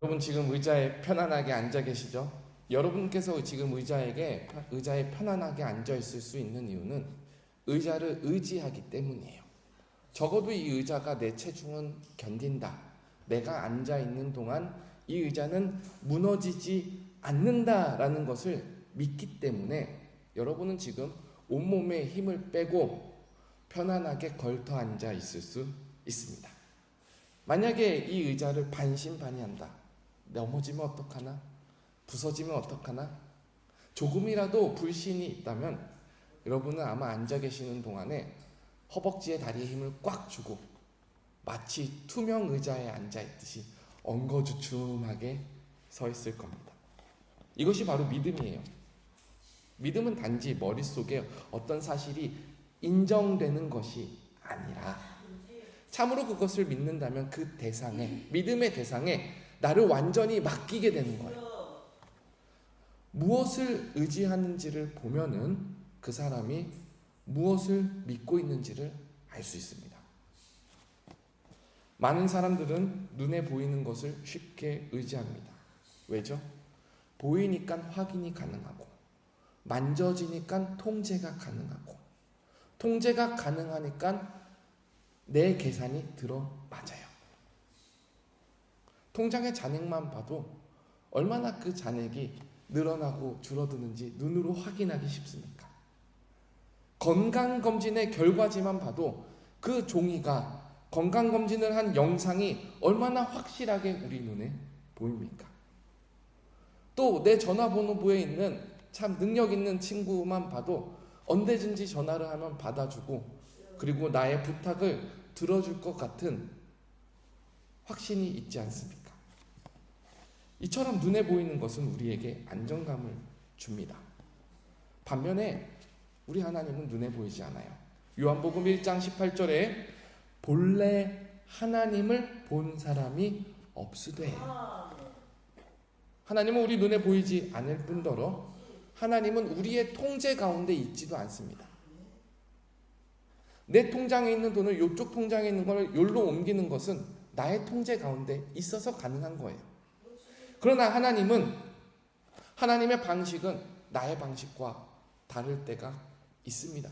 여러분 지금 의자에 편안하게 앉아 계시죠? 여러분께서 지금 의자에 편안하게 앉아 있을 수 있는 이유는 의자를 의지하기 때문이에요. 적어도 이 의자가 내 체중은 견딘다. 내가 앉아 있는 동안 이 의자는 무너지지 않는다라는 것을 믿기 때문에 여러분은 지금 온몸에 힘을 빼고 편안하게 걸터 앉아 있을 수 있습니다. 만약에 이 의자를 반신반의한다. 넘어지면 어떡하나? 부서지면 어떡하나? 조금이라도 불신이 있다면 여러분은 아마 앉아 계시는 동안에 허벅지에 다리에 힘을 꽉 주고 마치 투명 의자에 앉아 있듯이 엉거주춤하게 서 있을 겁니다. 이것이 바로 믿음이에요. 믿음은 단지 머릿속에 어떤 사실이 인정되는 것이 아니라 참으로 그것을 믿는다면 그 대상에, 믿음의 대상에 나를 완전히 맡기게 되는 거예요. 무엇을 의지하는지를 보면은 그 사람이 무엇을 믿고 있는지를 알 수 있습니다. 많은 사람들은 눈에 보이는 것을 쉽게 의지합니다. 왜죠? 보이니까 확인이 가능하고, 만져지니까 통제가 가능하고, 통제가 가능하니까 내 계산이 들어맞아요. 통장의 잔액만 봐도 얼마나 그 잔액이 늘어나고 줄어드는지 눈으로 확인하기 쉽습니까? 건강검진의 결과지만 봐도 그 종이가 건강검진을 한 영상이 얼마나 확실하게 우리 눈에 보입니까? 또 내 전화번호부에 있는 참 능력 있는 친구만 봐도 언제든지 전화를 하면 받아주고 그리고 나의 부탁을 들어줄 것 같은 확신이 있지 않습니까? 이처럼 눈에 보이는 것은 우리에게 안정감을 줍니다. 반면에 우리 하나님은 눈에 보이지 않아요. 요한복음 1장 18절에 본래 하나님을 본 사람이 없으되, 하나님은 우리 눈에 보이지 않을 뿐더러 하나님은 우리의 통제 가운데 있지도 않습니다. 내 통장에 있는 돈을 이쪽 통장에 있는 걸 여기로 옮기는 것은 나의 통제 가운데 있어서 가능한 거예요. 그러나 하나님의 방식은 나의 방식과 다를 때가 있습니다.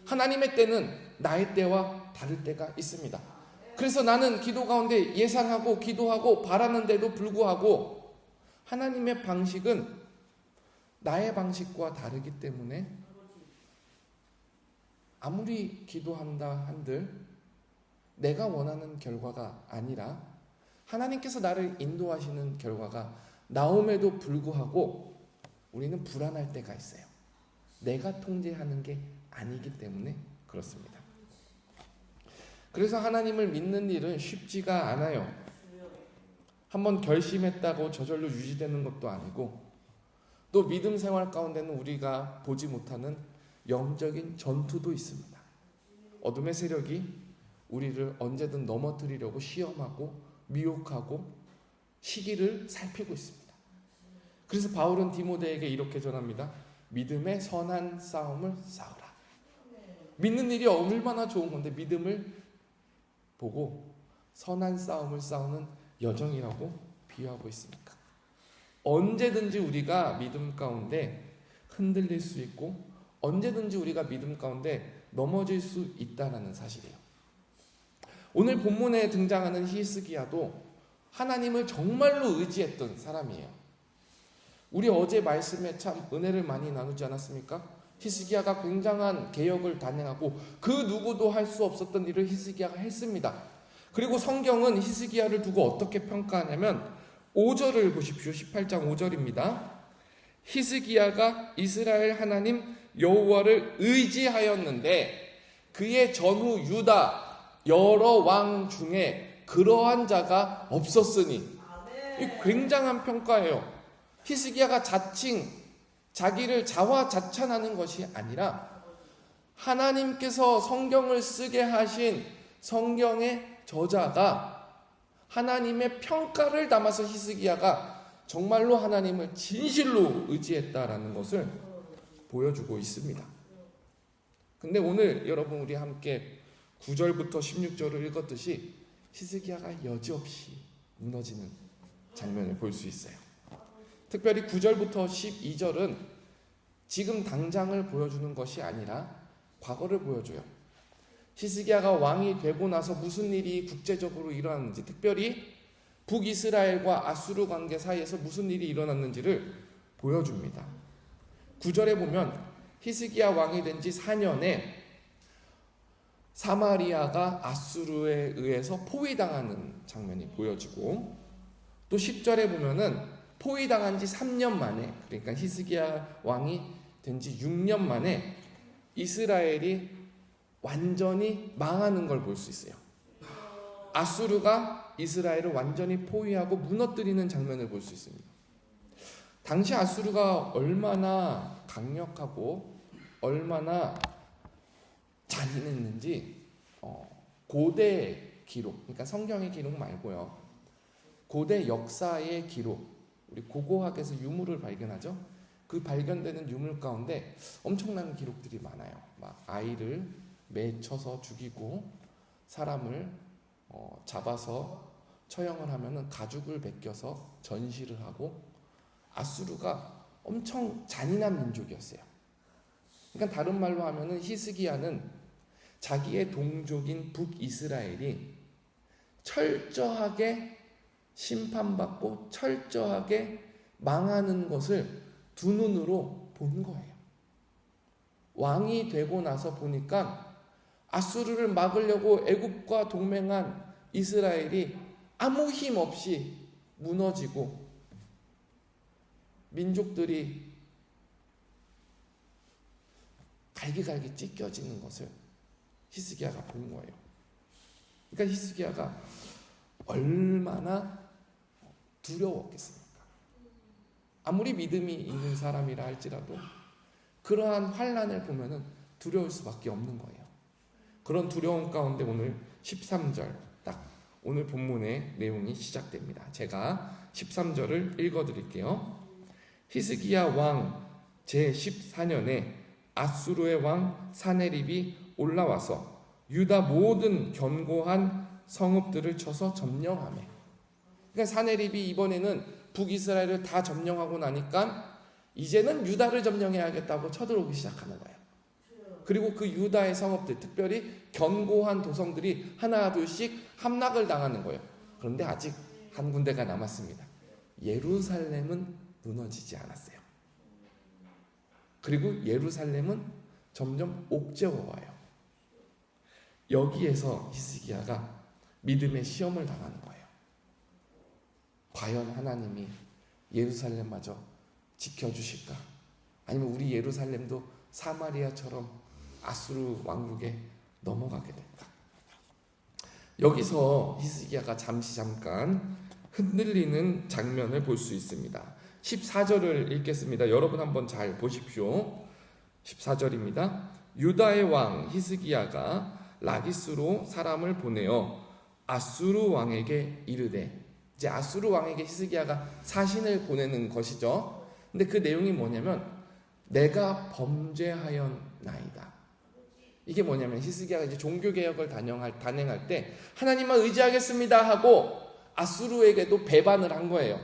하나님의 때는 나의 때와 다를 때가 있습니다. 그래서 나는 기도 가운데 예상하고 기도하고 바라는데도 불구하고 하나님의 방식은 나의 방식과 다르기 때문에 아무리 기도한다 한들 내가 원하는 결과가 아니라 하나님께서 나를 인도하시는 결과가 나옴에도 불구하고 우리는 불안할 때가 있어요. 내가 통제하는 게 아니기 때문에 그렇습니다. 그래서 하나님을 믿는 일은 쉽지가 않아요. 한번 결심했다고 저절로 유지되는 것도 아니고, 또 믿음 생활 가운데는 우리가 보지 못하는 영적인 전투도 있습니다. 어둠의 세력이 우리를 언제든 넘어뜨리려고 시험하고 미혹하고 시기를 살피고 있습니다. 그래서 바울은 디모데에게 이렇게 전합니다. 믿음의 선한 싸움을 싸우라. 믿는 일이 얼마나 좋은 건데 믿음을 보고 선한 싸움을 싸우는 여정이라고 비유하고 있습니까? 언제든지 우리가 믿음 가운데 흔들릴 수 있고 언제든지 우리가 믿음 가운데 넘어질 수 있다는 사실이에요. 오늘 본문에 등장하는 히스기야도 하나님을 정말로 의지했던 사람이에요. 우리 어제 말씀에 참 은혜를 많이 나누지 않았습니까? 히스기야가 굉장한 개혁을 단행하고 그 누구도 할 수 없었던 일을 히스기야가 했습니다. 그리고 성경은 히스기야를 두고 어떻게 평가하냐면 5절을 보십시오. 18장 5절입니다. 히스기야가 이스라엘 하나님 여호와를 의지하였는데 그의 전후 유다 여러 왕 중에 그러한 자가 없었으니. 이 굉장한 평가예요. 히스기야가 자기를 자화자찬하는 것이 아니라 하나님께서 성경을 쓰게 하신 성경의 저자가 하나님의 평가를 담아서 히스기야가 정말로 하나님을 진실로 의지했다라는 것을 보여주고 있습니다. 근데 오늘 여러분 우리 함께 9절부터 16절을 읽었듯이 히스기야가 여지없이 무너지는 장면을 볼 수 있어요. 특별히 9절부터 12절은 지금 당장을 보여주는 것이 아니라 과거를 보여줘요. 히스기야가 왕이 되고 나서 무슨 일이 국제적으로 일어났는지, 특별히 북이스라엘과 아수르 관계 사이에서 무슨 일이 일어났는지를 보여줍니다. 9절에 보면 히스기야 왕이 된 지 4년에 사마리아가 아수르에 의해서 포위당하는 장면이 보여지고, 또 10절에 보면은 포위당한 지 3년 만에, 그러니까 히스기야 왕이 된 지 6년 만에 이스라엘이 완전히 망하는 걸 볼 수 있어요. 아수르가 이스라엘을 완전히 포위하고 무너뜨리는 장면을 볼 수 있습니다. 당시 아수르가 얼마나 강력하고 얼마나 잔인했는지 고대 기록, 그러니까 성경의 기록 말고요, 고대 역사의 기록, 우리 고고학에서 유물을 발견하죠. 그 발견되는 유물 가운데 엄청난 기록들이 많아요. 막 아이를 매쳐서 죽이고 사람을 잡아서 처형을 하면은 가죽을 벗겨서 전시를 하고, 아수르가 엄청 잔인한 민족이었어요. 그러니까 다른 말로 하면은 히스기야는 자기의 동족인 북이스라엘이 철저하게 심판받고 철저하게 망하는 것을 두 눈으로 본 거예요. 왕이 되고 나서 보니까 아수르를 막으려고 애굽과 동맹한 이스라엘이 아무 힘 없이 무너지고 민족들이 갈기갈기 찢겨지는 것을 히스기야가 본 거예요. 그러니까 히스기야가 얼마나 두려웠겠습니까? 아무리 믿음이 있는 사람이라 할지라도 그러한 환난을 보면은 두려울 수밖에 없는 거예요. 그런 두려움 가운데 오늘 13절, 딱 오늘 본문의 내용이 시작됩니다. 제가 13절을 읽어드릴게요. 히스기야 왕 제14년에 아수르의 왕 사네립이 올라와서 유다 모든 견고한 성읍들을 쳐서 점령하매. 그러니까 사네립이 이번에는 북이스라엘을 다 점령하고 나니까 이제는 유다를 점령해야겠다고 쳐들어오기 시작하는 거예요. 그리고 그 유다의 성읍들, 특별히 견고한 도성들이 하나 둘씩 함락을 당하는 거예요. 그런데 아직 한 군데가 남았습니다. 예루살렘은 무너지지 않았어요. 그리고 예루살렘은 점점 옥죄어와요. 여기에서 히스기야가 믿음의 시험을 당하는 거예요. 과연 하나님이 예루살렘마저 지켜주실까? 아니면 우리 예루살렘도 사마리아처럼 아수르 왕국에 넘어가게 될까? 여기서 히스기야가 잠깐 흔들리는 장면을 볼 수 있습니다. 14절을 읽겠습니다. 여러분 한번 잘 보십시오. 14절입니다. 유다의 왕 히스기야가 라기스로 사람을 보내어 아수르 왕에게 이르되, 이제 아수르 왕에게 히스기야가 사신을 보내는 것이죠. 근데 그 내용이 뭐냐면 내가 범죄하였나이다. 이게 뭐냐면 히스기야가 이제 종교개혁을 단행할 때 하나님만 의지하겠습니다 하고 아수르에게도 배반을 한 거예요.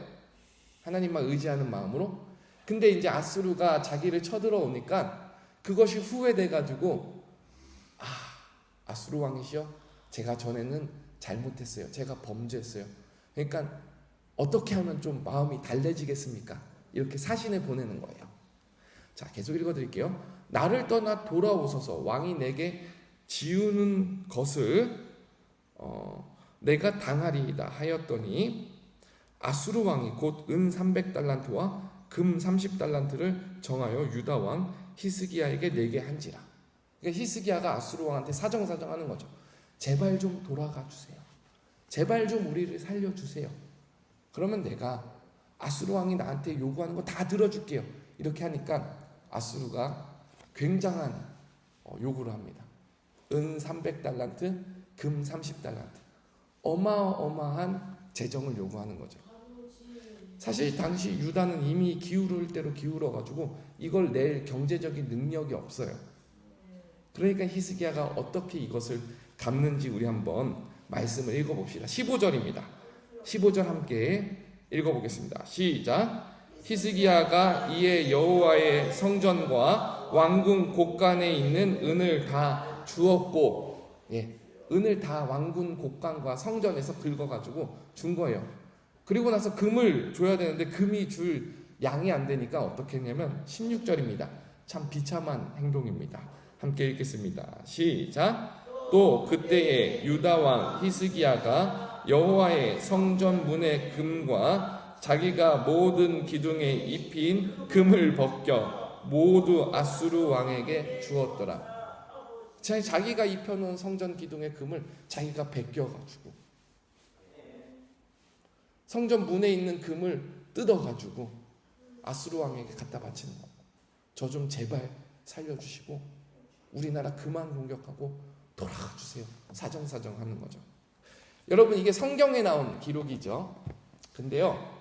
하나님만 의지하는 마음으로. 근데 이제 아수르가 자기를 쳐들어오니까 그것이 후회돼가지고, 아수르 왕이시여, 제가 전에는 잘못했어요. 제가 범죄했어요. 그러니까 어떻게 하면 좀 마음이 달래지겠습니까? 이렇게 사신을 보내는 거예요. 자, 계속 읽어드릴게요. 나를 떠나 돌아오소서. 왕이 내게 지우는 것을 내가 당하리이다 하였더니 아수르 왕이 곧 은 300달란트와 금 30달란트를 정하여 유다 왕 히스기야에게 내게 한지라. 그러니까 히스기야가 아수르 왕한테 사정하는 거죠. 제발 좀 돌아가 주세요. 제발 좀 우리를 살려주세요. 그러면 내가 아수르 왕이 나한테 요구하는 거 다 들어줄게요. 이렇게 하니까 아수르가 굉장한 요구를 합니다. 은 300달란트, 금 30달란트. 어마어마한 재정을 요구하는 거죠. 사실 당시 유다는 이미 기울을 대로 기울어가지고 이걸 낼 경제적인 능력이 없어요. 그러니까 히스기야가 어떻게 이것을 갚는지 우리 한번 말씀을 읽어봅시다. 15절입니다. 15절 함께 읽어보겠습니다. 시작. 히스기야가 이에 여호와의 성전과 왕궁 곳간에 있는 은을 다 주었고, 은을 다 왕궁 곳간과 성전에서 긁어가지고 준 거예요. 그리고 나서 금을 줘야 되는데 금이 줄 양이 안 되니까 어떻게 했냐면 16절입니다. 참 비참한 행동입니다. 함께 읽겠습니다. 시작. 또 그때에 유다 왕 히스기야가 여호와의 성전 문의 금과 자기가 모든 기둥에 입힌 금을 벗겨 모두 아수르 왕에게 주었더라. 자기가 입혀놓은 성전 기둥의 금을 자기가 벗겨가지고 성전 문에 있는 금을 뜯어가지고 아수르 왕에게 갖다 바치는 거. 저 좀 제발 살려주시고 우리나라 그만 공격하고 돌아가 주세요. 사정사정 하는 거죠. 여러분, 이게 성경에 나온 기록이죠. 근데요,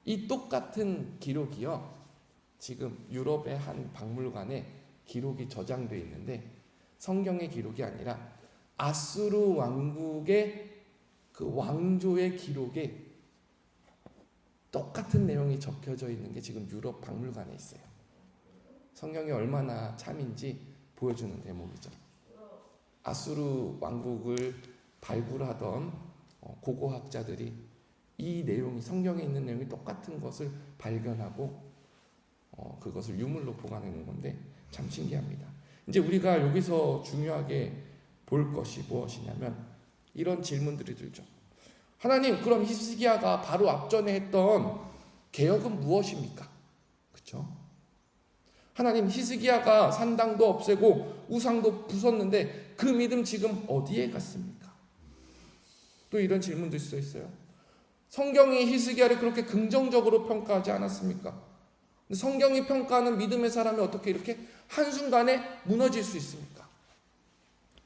이 똑같은 기록이요, 지금 유럽의 한 박물관에 기록이 저장되어 있는데 성경의 기록이 아니라 아수르 왕국의 그 왕조의 기록에 똑같은 내용이 적혀져 있는 게 지금 유럽 박물관에 있어요. 성경이 얼마나 참인지 보여주는 대목이죠. 아수르 왕국을 발굴하던 고고학자들이 이 내용이, 성경에 있는 내용이 똑같은 것을 발견하고 그것을 유물로 보관하는 건데 참 신기합니다. 이제 우리가 여기서 중요하게 볼 것이 무엇이냐면 이런 질문들이 들죠. 하나님, 그럼 히스기야가 바로 앞전에 했던 개혁은 무엇입니까? 그렇죠? 하나님, 히스기야가 산당도 없애고 우상도 부쉈는데 그 믿음 지금 어디에 갔습니까? 또 이런 질문도 있어요. 성경이 히스기야를 그렇게 긍정적으로 평가하지 않았습니까? 근데 성경이 평가하는 믿음의 사람이 어떻게 이렇게 한순간에 무너질 수 있습니까?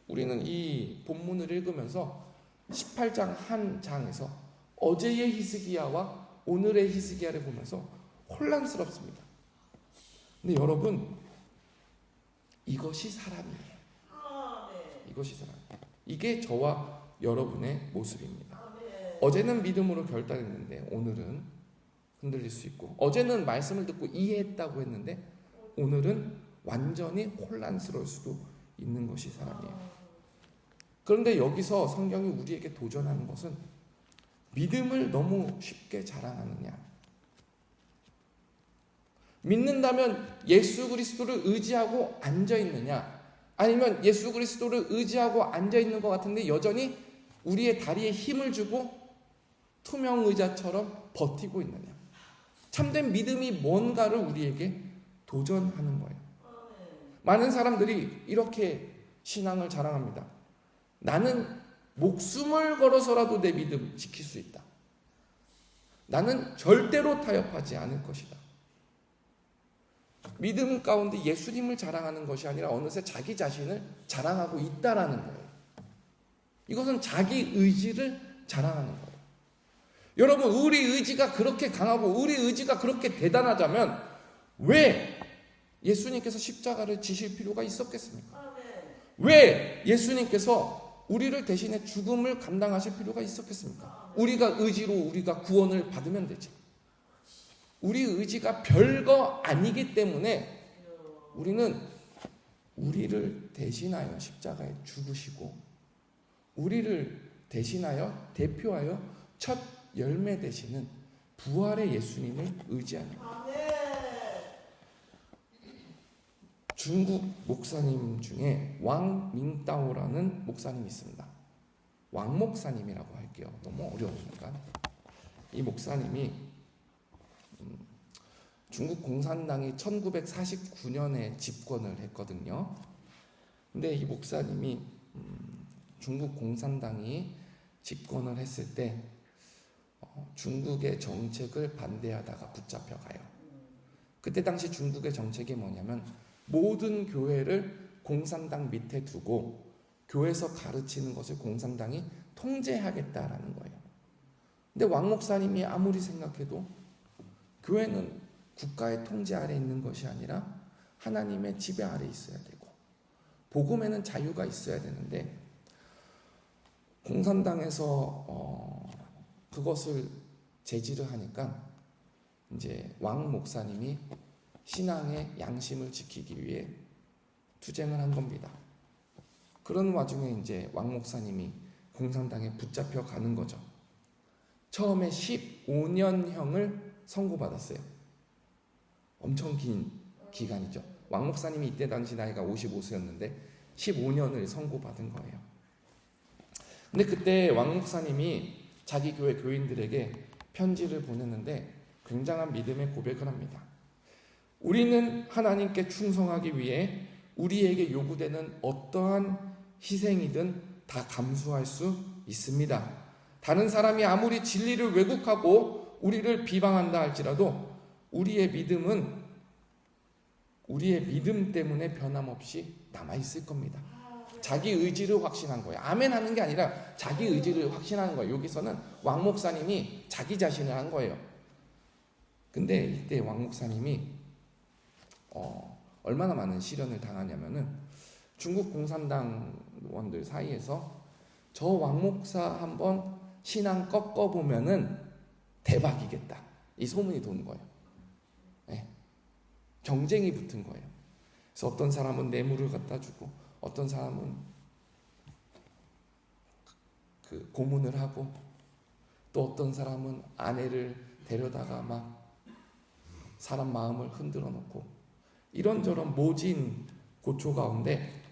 우리는 이 본문을 읽으면서 18장 한 장에서 어제의 히스기야와 오늘의 히스기야를 보면서 혼란스럽습니다. 근데 여러분, 이것이 사람이에요. 이것이 사람이에요. 이게 저와 여러분의 모습입니다. 어제는 믿음으로 결단했는데 오늘은 흔들릴 수 있고, 어제는 말씀을 듣고 이해했다고 했는데 오늘은 완전히 혼란스러울 수도 있는 것이 사람이에요. 그런데 여기서 성경이 우리에게 도전하는 것은 믿음을 너무 쉽게 자랑하느냐, 믿는다면 예수 그리스도를 의지하고 앉아있느냐, 아니면 예수 그리스도를 의지하고 앉아있는 것 같은데 여전히 우리의 다리에 힘을 주고 투명 의자처럼 버티고 있느냐. 참된 믿음이 뭔가를 우리에게 도전하는 거예요. 많은 사람들이 이렇게 신앙을 자랑합니다. 나는 목숨을 걸어서라도 내 믿음 지킬 수 있다. 나는 절대로 타협하지 않을 것이다. 믿음 가운데 예수님을 자랑하는 것이 아니라 어느새 자기 자신을 자랑하고 있다라는 거예요. 이것은 자기 의지를 자랑하는 거예요. 여러분, 우리 의지가 그렇게 강하고 우리 의지가 그렇게 대단하자면 왜 예수님께서 십자가를 지실 필요가 있었겠습니까? 왜 예수님께서 우리를 대신해 죽음을 감당하실 필요가 있었겠습니까? 우리가 의지로 우리가 구원을 받으면 되지. 우리 의지가 별거 아니기 때문에 우리는 우리를 대신하여 십자가에 죽으시고 우리를 대신하여 대표하여 첫 열매 되시는 부활의 예수님을 의지하는 거예요. 중국 목사님 중에 왕밍따오라는 목사님이 있습니다. 왕 목사님이라고 할게요. 너무 어려우니까. 이 목사님이 중국 공산당이 1949년에 집권을 했거든요. 근데 이 목사님이 중국 공산당이 집권을 했을 때 중국의 정책을 반대하다가 붙잡혀가요. 그때 당시 중국의 정책이 뭐냐면 모든 교회를 공산당 밑에 두고 교회에서 가르치는 것을 공산당이 통제하겠다라는 거예요. 근데 왕 목사님이 아무리 생각해도 교회는 국가의 통제 아래 있는 것이 아니라 하나님의 지배 아래 있어야 되고 복음에는 자유가 있어야 되는데 공산당에서 그것을 제지를 하니까 이제 왕 목사님이 신앙의 양심을 지키기 위해 투쟁을 한 겁니다. 그런 와중에 이제 왕 목사님이 공산당에 붙잡혀 가는 거죠. 처음에 15년형을 선고받았어요. 엄청 긴 기간이죠. 왕 목사님이 이때 당시 나이가 55세였는데 15년을 선고받은 거예요. 근데 그때 왕 목사님이 자기 교회 교인들에게 편지를 보냈는데 굉장한 믿음의 고백을 합니다. 우리는 하나님께 충성하기 위해 우리에게 요구되는 어떠한 희생이든 다 감수할 수 있습니다. 다른 사람이 아무리 진리를 왜곡하고 우리를 비방한다 할지라도 우리의 믿음 때문에 변함없이 남아있을 겁니다. 자기 의지를 확신한 거예요. 아멘 하는 게 아니라 자기 의지를 확신하는 거예요. 여기서는 왕 목사님이 자기 자신을 한 거예요. 근데 이때 왕 목사님이 얼마나 많은 시련을 당하냐면은 중국 공산당원들 사이에서 저 왕 목사 한번 신앙 꺾어보면은 대박이겠다, 이 소문이 도는 거예요. 네. 경쟁이 붙은 거예요. 그래서 어떤 사람은 뇌물을 갖다 주고 어떤 사람은 그 고문을 하고 또 어떤 사람은 아내를 데려다가 막 사람 마음을 흔들어 놓고 이런저런 모진 고초 가운데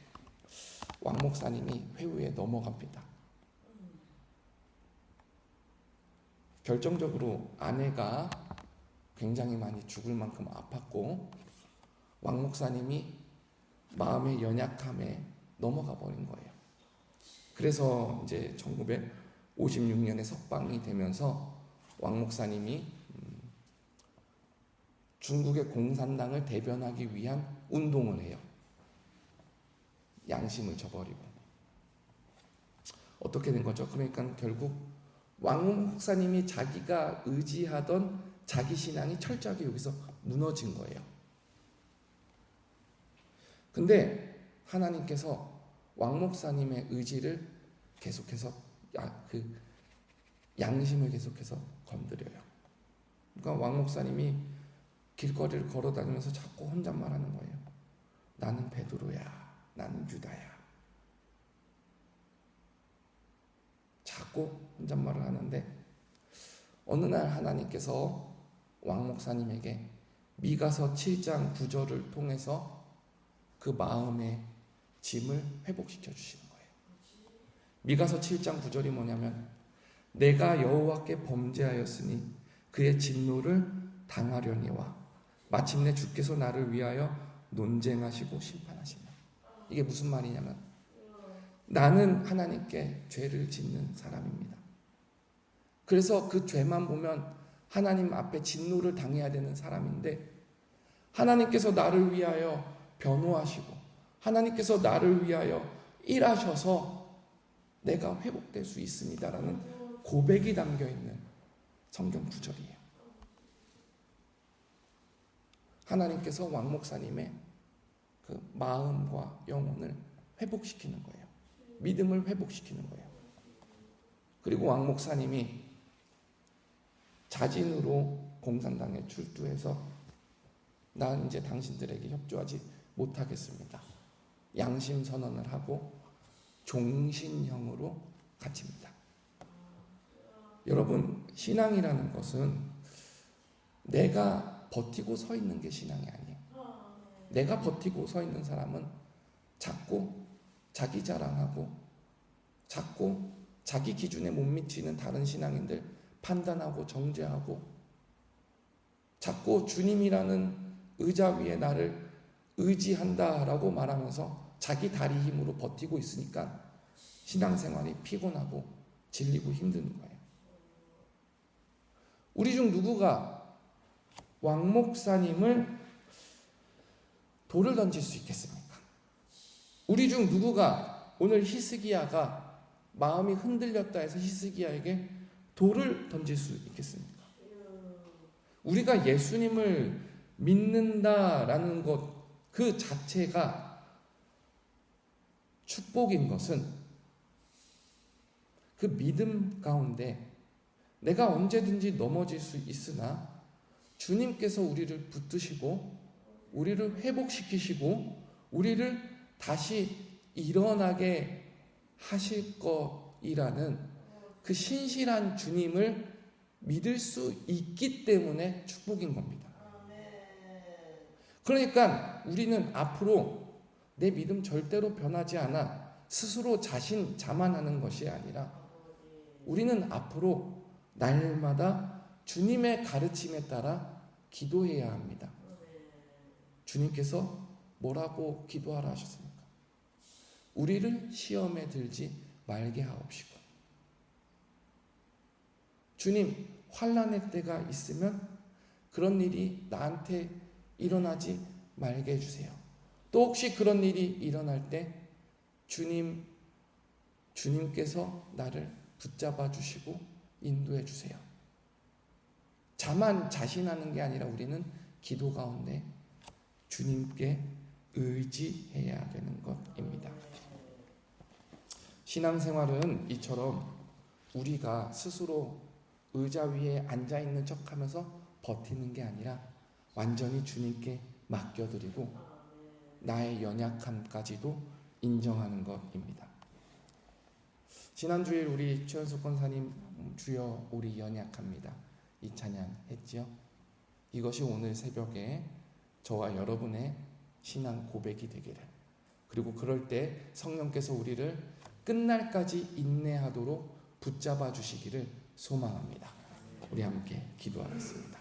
왕 목사님이 회후에 넘어갑니다. 결정적으로 아내가 굉장히 많이 죽을 만큼 아팠고 왕 목사님이 마음의 연약함에 넘어가 버린 거예요. 그래서 이제 1956년에 석방이 되면서 왕 목사님이 중국의 공산당을 대변하기 위한 운동을 해요. 양심을 저버리고. 어떻게 된 거죠? 그러니까 결국 왕 목사님이 자기가 의지하던 자기 신앙이 철저하게 여기서 무너진 거예요. 근데 하나님께서 왕 목사님의 의지를 계속해서 그 양심을 계속해서 건드려요. 그러니까 왕 목사님이 길거리를 걸어 다니면서 자꾸 혼잣말 하는 거예요. 나는 베드로야, 나는 유다야. 자꾸 혼잣말을 하는데 어느 날 하나님께서 왕 목사님에게 미가서 7장 9절을 통해서 그 마음의 짐을 회복시켜 주시는 거예요. 미가서 7장 9절이 뭐냐면 내가 여호와께 범죄하였으니 그의 진노를 당하려니와 마침내 주께서 나를 위하여 논쟁하시고 심판하시며. 이게 무슨 말이냐면 나는 하나님께 죄를 짓는 사람입니다. 그래서 그 죄만 보면 하나님 앞에 진노를 당해야 되는 사람인데 하나님께서 나를 위하여 변호하시고 하나님께서 나를 위하여 일하셔서 내가 회복될 수 있습니다라는 고백이 담겨있는 성경 구절이에요. 하나님께서 왕 목사님의 그 마음과 영혼을 회복시키는 거예요. 믿음을 회복시키는 거예요. 그리고 왕 목사님이 자진으로 공산당에 출두해서 난 이제 당신들에게 협조하지 못하겠습니다. 양심 선언을 하고 종신형으로 갇힙니다. 여러분, 신앙이라는 것은 내가 버티고 서 있는 게 신앙이 아니에요. 내가 버티고 서 있는 사람은 자꾸 자기 자랑하고 자꾸 자기 기준에 못 미치는 다른 신앙인들 판단하고 정죄하고 자꾸 주님이라는 의자 위에 나를 의지한다라고 말하면서 자기 다리 힘으로 버티고 있으니까 신앙생활이 피곤하고 질리고 힘든 거예요. 우리 중 누구가 왕 목사님을 돌을 던질 수 있겠습니까? 우리 중 누구가 오늘 히스기야가 마음이 흔들렸다 해서 히스기야에게 돌을 던질 수 있겠습니까? 우리가 예수님을 믿는다라는 것 그 자체가 축복인 것은 그 믿음 가운데 내가 언제든지 넘어질 수 있으나 주님께서 우리를 붙드시고 우리를 회복시키시고 우리를 다시 일어나게 하실 것이라는 그 신실한 주님을 믿을 수 있기 때문에 축복인 겁니다. 그러니까 우리는 앞으로 내 믿음 절대로 변하지 않아 스스로 자만하는 것이 아니라 우리는 앞으로 날마다 주님의 가르침에 따라 기도해야 합니다. 주님께서 뭐라고 기도하라 하셨습니까? 우리를 시험에 들지 말게 하옵시고. 주님, 환난의 때가 있으면 그런 일이 나한테 일어나지 말게 해주세요. 또 혹시 그런 일이 일어날 때 주님께서 나를 붙잡아 주시고 인도해 주세요. 자신하는 게 아니라 우리는 기도 가운데 주님께 의지해야 되는 것입니다. 신앙생활은 이처럼 우리가 스스로 의자 위에 앉아있는 척하면서 버티는 게 아니라 완전히 주님께 맡겨드리고 나의 연약함까지도 인정하는 것입니다. 지난주에 우리 최현숙 권사님 주여 우리 연약합니다 이 찬양 했지요. 이것이 오늘 새벽에 저와 여러분의 신앙 고백이 되기를, 그리고 그럴 때 성령께서 우리를 끝날까지 인내하도록 붙잡아 주시기를 소망합니다. 우리 함께 기도하겠습니다.